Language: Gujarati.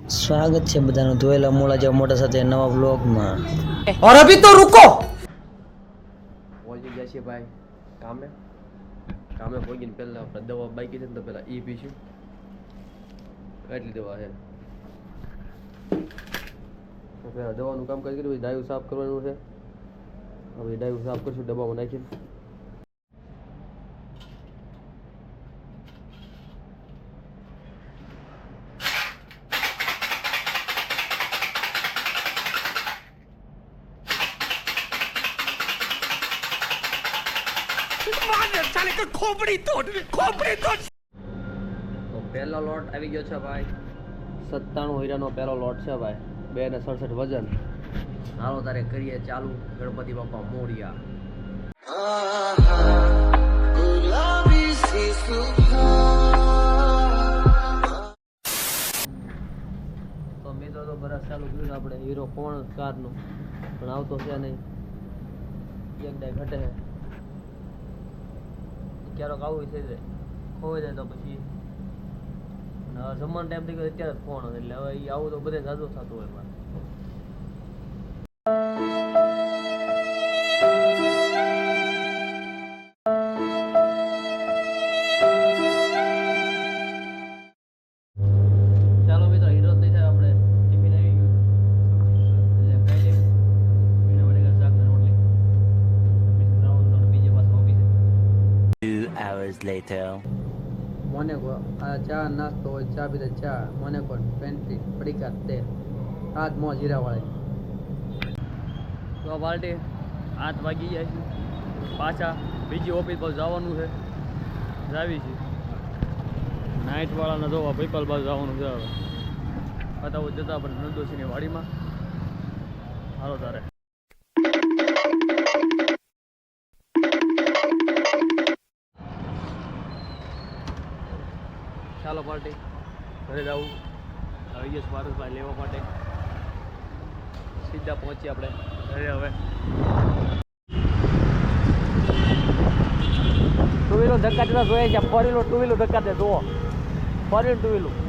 સ્વાગત છે બધાનું ધોયેલા મોળા જેવા મોટા સાથે નવા વ્લોગમાં। और अभी तो रुको પહોંચી ગયા છીએ ભાઈ કામે પહોંચીને પહેલાં આપણે દવા બાકી છે ને તો પહેલાં એ પીશું એટલી દવા છે તો પહેલાં દવાનું કામ કરી પછી ડાયું સાફ કરવાનું છે હવે ડાયું સાફ કરશું ડબ્બામાં નાખીને તો પહેલો લોટ આવી ગયો છે ભાઈ 97 હીરાનો પહેલો લોટ છે ભાઈ 267 વજન હાલો તારે કરીએ ચાલુ ગણપતિ બાપા મોરિયા તો મિત્રો તો બરાબર ચાલુ કર્યું આપણે હીરો કોણ કારનું પણ આવતો છે નહીં એક ડાય ઘટે છે ક્યારેક આવું છે ખોવાઈ જાય તો પછી જમવાનો ટાઈમ થઈ ગયો અત્યારે જ ફોન એટલે હવે એ આવું તો બધે જાજુ થતું હોય મારે ચાલો મિત્રો હીરો થઈ જાય આપણે ટિફિન આવી ગયું એટલે ખાઈ લઈએ બીના વડે શાક ને રોટલી મિસિસ રાવણ તો બીજે પાછો ઓફિસે 2 hours later મોનેકો આ ચા નાસ્તો હોય ચા પીધા ચા મોનેકો પેન્ટ્રી પડીકા તે આજ મોજ હીરાવાળી તો પાર્ટી 8 વાગી જાય છે પાછા બીજી ઓફિસ પર જવાનું છે જાવી છે નાઇટવાળાને જોવા પીપલ બાજુ જવાનું છે હવે બતાવું જતા આપણે નંદોશીની વાડીમાં હાલો તારે ચાલો પાર્ટી ઘરે જવું આવી ગયો પારસભાઈ લેવા માટે સીધા પહોંચીએ આપણે ઘરે હવે ટુ વ્હીલર ધક્કા દેતા જોઈએ છે 4 વ્હીલર ટુ વ્હીલર ધક્કા દે જુઓ 4 વ્હીલર ટુ વ્હીલર